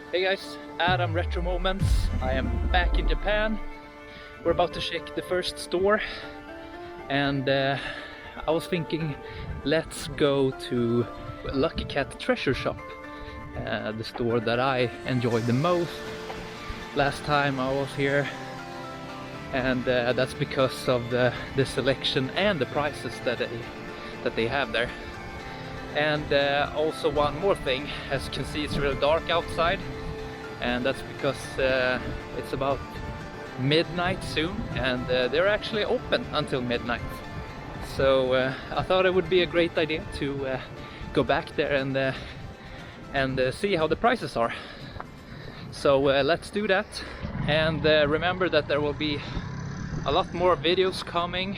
Hey guys, Adam RetroMoments. I am back in Japan. We're about to check the first store, and I was thinking, let's go to Lucky Cat Treasure Shop, the store that I enjoyed the most last time I was here, and that's because of the selection and the prices that they have there. And also one more thing, as you can see, it's really dark outside, and that's because it's about midnight soon, and they're actually open until midnight. So I thought it would be a great idea to go back there and see how the prices are. So let's do that, and remember that there will be a lot more videos coming.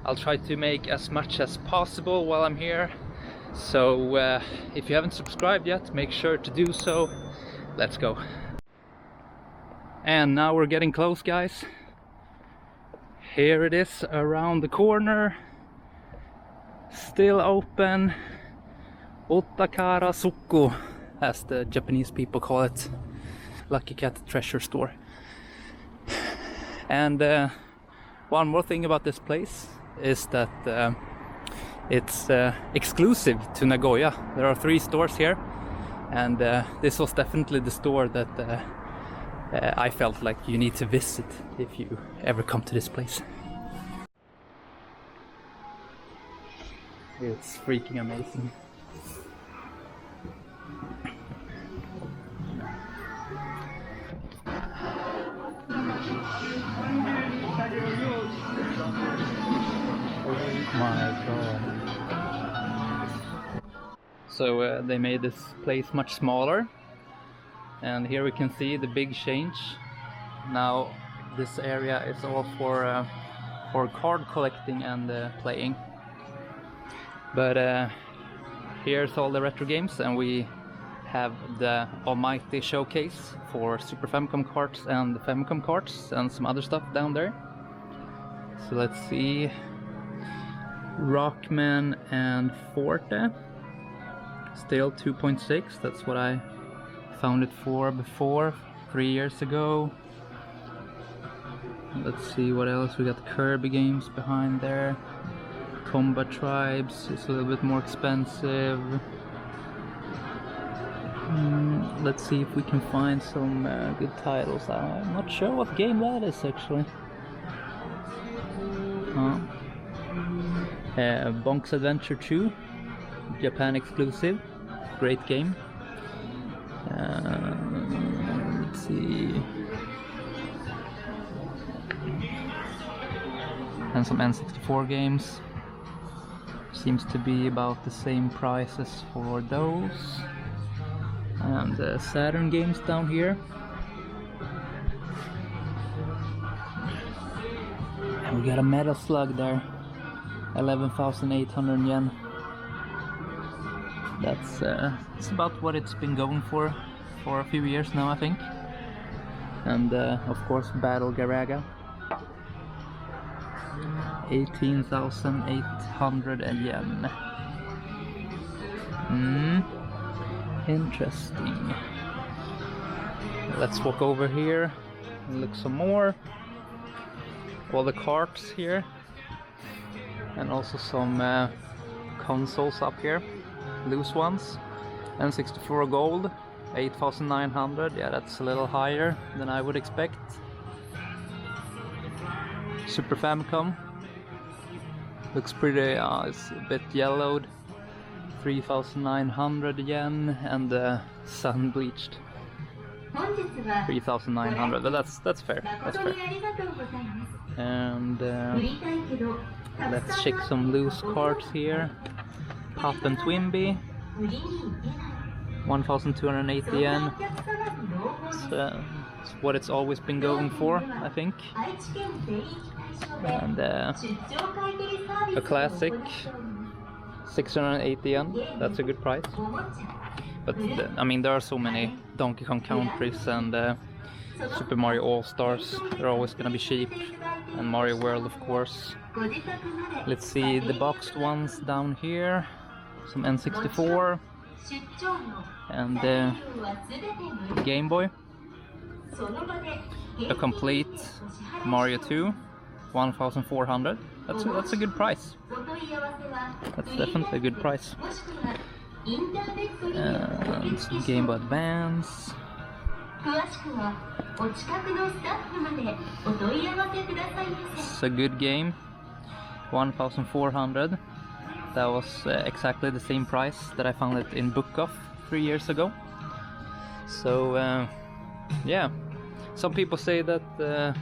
I'll try to make as much as possible while I'm here. So if you haven't subscribed yet, make sure to do so. Let's go. And now we're getting close, guys. Here it is around the corner. Still open. Otakara Soko, as the Japanese people call it. Lucky Cat Treasure Store. And one more thing about this place is that it's exclusive to Nagoya. There are 3 stores here, and this was definitely the store that I felt like you need to visit if you ever come to this place. It's freaking amazing. Oh my god. So they made this place much smaller, and here we can see the big change. Now this area is all for card collecting and playing, but here's all the retro games, and we have the almighty showcase for Super Famicom cards and the Famicom cards and some other stuff down there. So let's see. Rockman and Forte, still 2.6, that's what I found it for before, 3 years ago. Let's see what else, we got Kirby games behind there. Combat Tribes is a little bit more expensive. Let's see if we can find some good titles. I'm not sure what game that is actually. Bonk's Adventure 2, Japan exclusive, great game. Let's see. And some N64 games. Seems to be about the same prices for those. And Saturn games down here. And we got a Metal Slug there. 11,800 yen. That's it's about what it's been going for a few years now, I think. And of course Battle Garaga. 18,800 yen. Interesting. Let's walk over here and look some more. All the carts here. And also some consoles up here, loose ones. N64 gold, 8,900. Yeah, that's a little higher than I would expect. Super Famicom looks pretty. It's a bit yellowed. 3,900 yen, and sun bleached. 3,900. But that's fair. That's fair. And let's check some loose cards here. Hop and Twimby, 1,280 yen. It's what it's always been going for, I think. And a classic, 680 yen. That's a good price. But I mean, there are so many Donkey Kong Countries and Super Mario All-Stars. They're always gonna be cheap. And Mario World, of course. Let's see the boxed ones down here. Some N64, And Gameboy, a complete Mario 2, 1,400. That's a good price. That's definitely a good price. And some Game Boy Advance. It's a good game. 1,400. That was exactly the same price that I found it in Book Off 3 years ago. So yeah, some people say that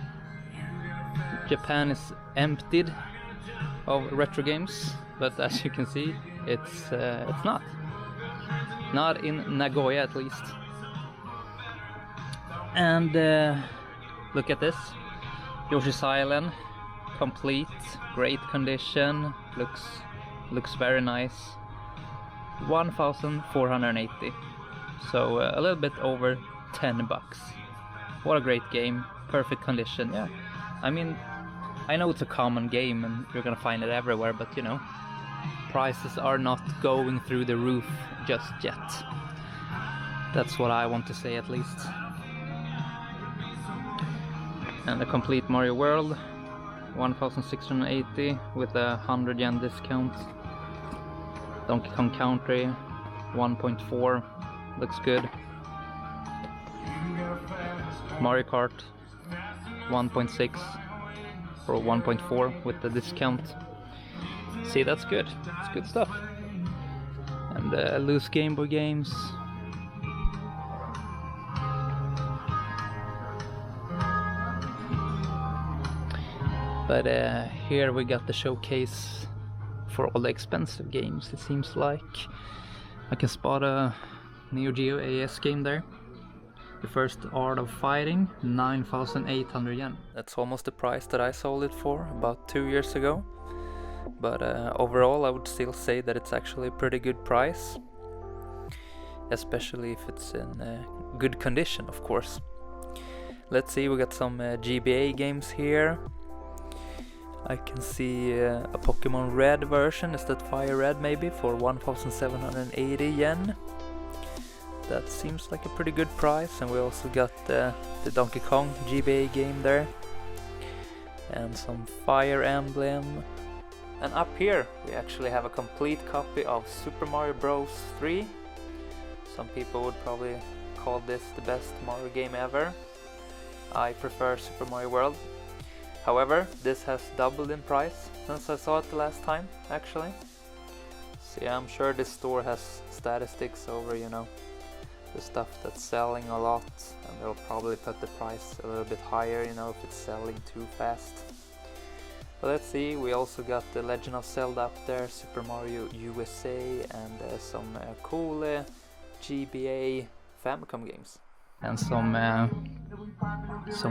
Japan is emptied of retro games, but as you can see, it's not in Nagoya at least. And look at this, Yoshi's Island, complete, great condition, looks very nice. 1,480, so a little bit over 10 bucks. What a great game, perfect condition. Yeah, I mean, I know it's a common game and you're gonna find it everywhere, but you know, prices are not going through the roof just yet. That's what I want to say, at least. And a complete Mario World, 1,680 with a 100 yen discount. Donkey Kong Country, 1.4, looks good. Mario Kart, 1.6 or 1.4 with the discount. See, that's good. It's good stuff. And loose Game Boy games. But here we got the showcase for all the expensive games. It seems like I can spot a Neo Geo AES game there. The first Art of Fighting, 9,800 yen. That's almost the price that I sold it for about 2 years ago. But overall I would still say that it's actually a pretty good price. Especially if it's in good condition, of course. Let's see, we got some GBA games here. I can see a Pokemon Red version, is that Fire Red maybe, for 1,780 yen. That seems like a pretty good price. And we also got the Donkey Kong GBA game there. And some Fire Emblem. And up here we actually have a complete copy of Super Mario Bros. 3. Some people would probably call this the best Mario game ever. I prefer Super Mario World. However, this has doubled in price since I saw it the last time, actually. So yeah, I'm sure this store has statistics over, you know, the stuff that's selling a lot, and they'll probably put the price a little bit higher, you know, if it's selling too fast. But let's see, we also got the Legend of Zelda up there, Super Mario USA, and some cool GBA Famicom games. And some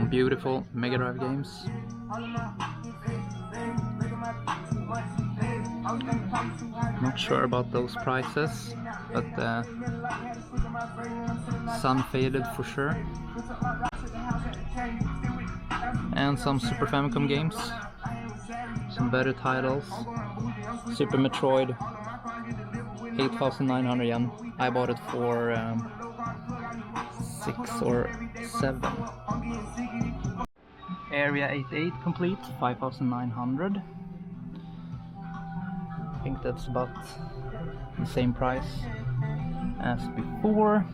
beautiful Mega Drive games. Not sure about those prices, but sun faded for sure. And some Super Famicom games. Some better titles. Super Metroid, 8,900 yen. I bought it for 6 or 7. Area 88 complete, 5,900. I think that's about the same price as before,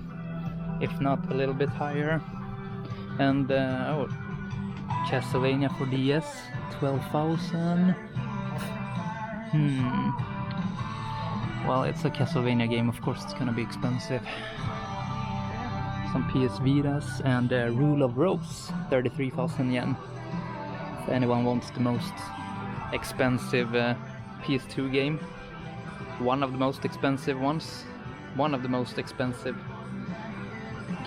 if not a little bit higher. And oh, Castlevania for DS, 12,000. Well, it's a Castlevania game, of course it's gonna be expensive. Some PS Vitas and Rule of Rose, 33,000 yen. If anyone wants the most expensive PS2 game, one of the most expensive ones, one of the most expensive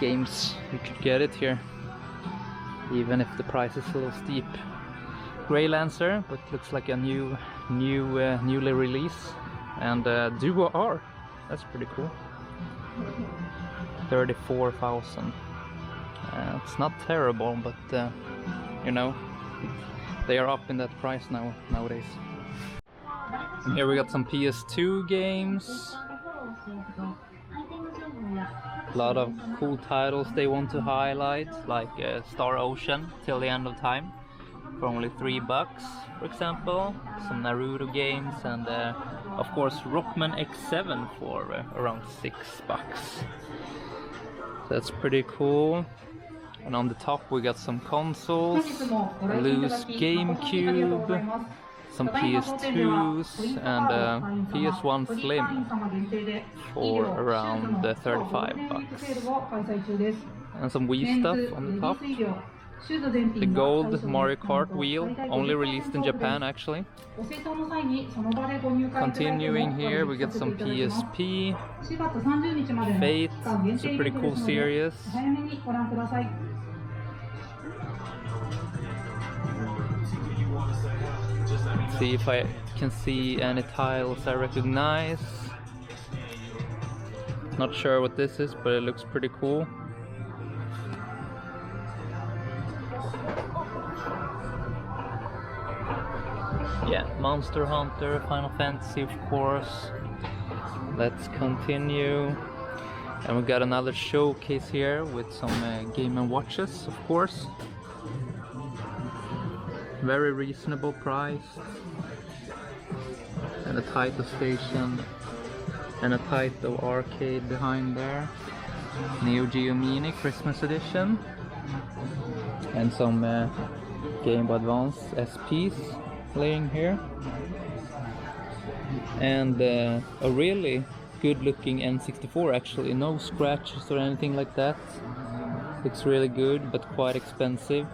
games, you could get it here, even if the price is a little steep. Grey Lancer, but looks like a newly released, and Duo R, that's pretty cool. 34,000. It's not terrible, but you know, they are up in that price nowadays. And here we got some PS2 games. A lot of cool titles they want to highlight, like Star Ocean Till the End of Time for only $3, for example. Some Naruto games, and of course Rockman X7 for around $6. That's pretty cool. And on the top we got some consoles, a loose GameCube, some PS2s, and PS1 Slim for around $35. And some Wii stuff on the top. The gold Mario Kart wheel, only released in Japan actually. Continuing here, we get some PSP, Fate, it's a pretty cool series. Let's see if I can see any tiles I recognize. Not sure what this is, but it looks pretty cool. Yeah, Monster Hunter, Final Fantasy, of course. Let's continue. And we got another showcase here with some Game & Watches, of course. Very reasonable price. And a Taito station. And a Taito arcade behind there. Neo Geo Mini Christmas edition. And some Game Boy Advance SPs laying here. And a really good looking N64 actually. No scratches or anything like that. Looks really good but quite expensive.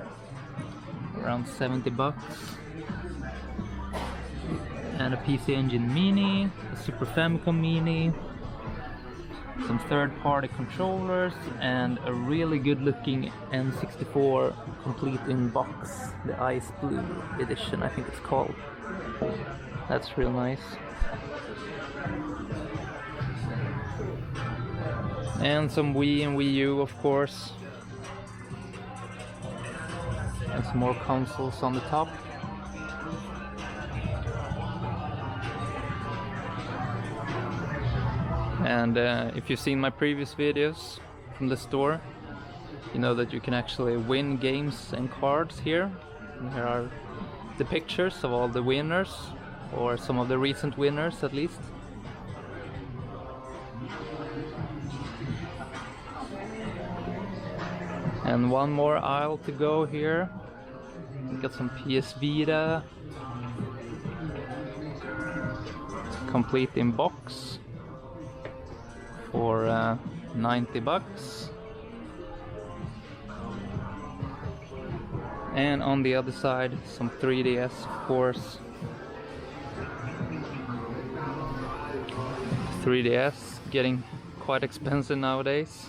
Around $70. And a PC Engine Mini, a Super Famicom Mini, some third-party controllers, and a really good-looking N64 complete in box, the Ice Blue edition, I think it's called. That's real nice. And some Wii and Wii U, of course. And some more consoles on the top. And if you've seen my previous videos from the store, you know that you can actually win games and cards here. And here are the pictures of all the winners, or some of the recent winners at least. And one more aisle to go here. We got some PS Vita, complete in box for $90. And on the other side, some 3DS, of course. 3DS getting quite expensive nowadays.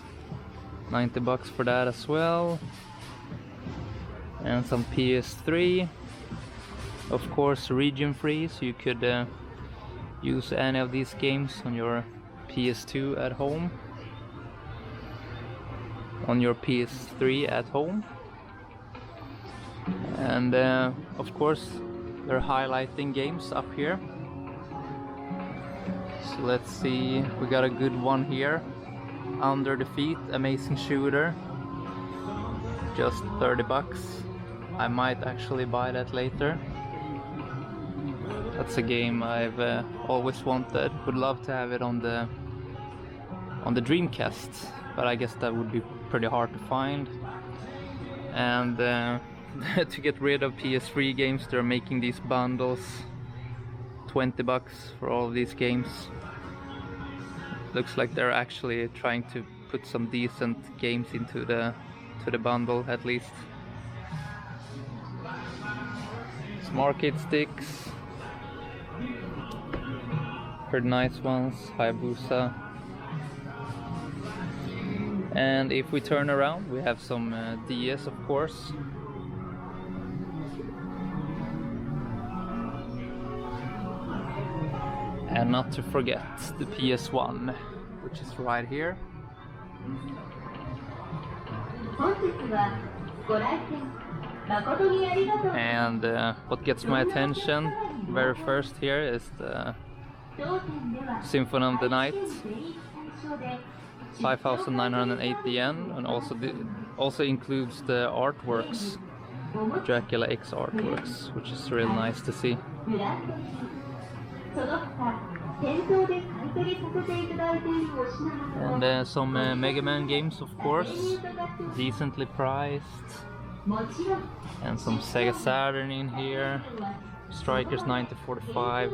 $90 for that as well. And some PS3, of course region free, so you could use any of these games on your PS2 at home, on your PS3 at home. And of course they're highlighting games up here. So let's see, we got a good one here. Under the Feet, Amazing Shooter, just $30. I might actually buy that later. That's a game I've always wanted. Would love to have it on the Dreamcast, but I guess that would be pretty hard to find. And to get rid of PS3 games, they're making these bundles, $20 for all of these games. Looks like they're actually trying to put some decent games into the bundle at least. Some arcade sticks, pretty nice ones, Hayabusa. And if we turn around, we have some DS, of course. And not to forget the PS1, which is right here. And what gets my attention very first here is the Symphony of the Night. 5,980 yen, and also includes the artworks, Dracula X artworks, which is really nice to see. And some Mega Man games, of course, decently priced. And some Sega Saturn in here. Strikers 9045,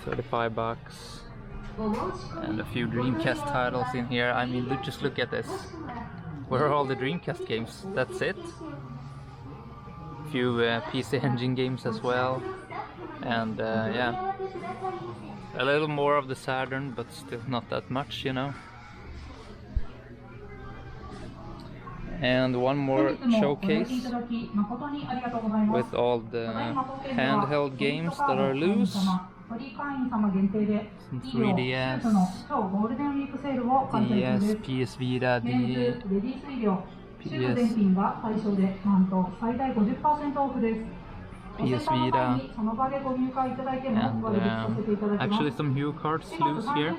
35 bucks. And a few Dreamcast titles in here. I mean, just look at this. Where are all the Dreamcast games? That's it. A few PC Engine games as well. And yeah, a little more of the Saturn, but still not that much, you know. And one more showcase with all the handheld games that are loose. Some 3DS, DS, PS Vita, PS Vita, and actually some Hue cards loose here.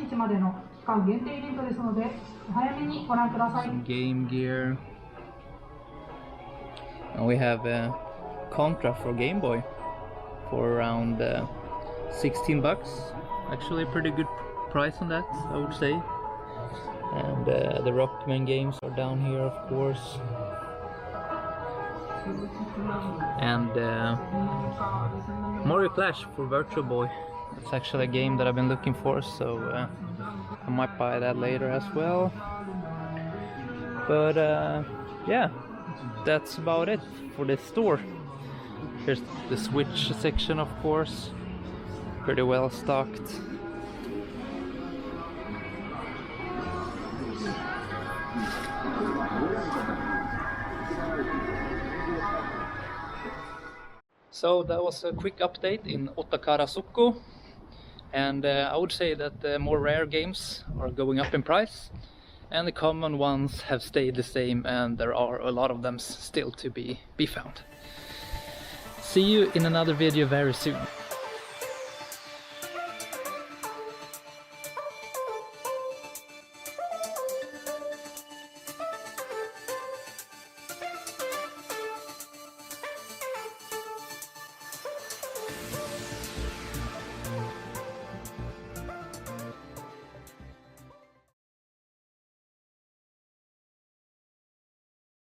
Some Game Gear. And we have a Contra for Gameboy for around 16 bucks. Actually a pretty good price on that, I would say. And the Rockman games are down here, of course. And Mario Clash for Virtual Boy. It's actually a game that I've been looking for, so I might buy that later as well. But yeah, that's about it for this store. Here's the Switch section, of course, pretty well stocked. So that was a quick update in Otakara Soko, and I would say that the more rare games are going up in price, and the common ones have stayed the same, and there are a lot of them still to be found. See you in another video very soon.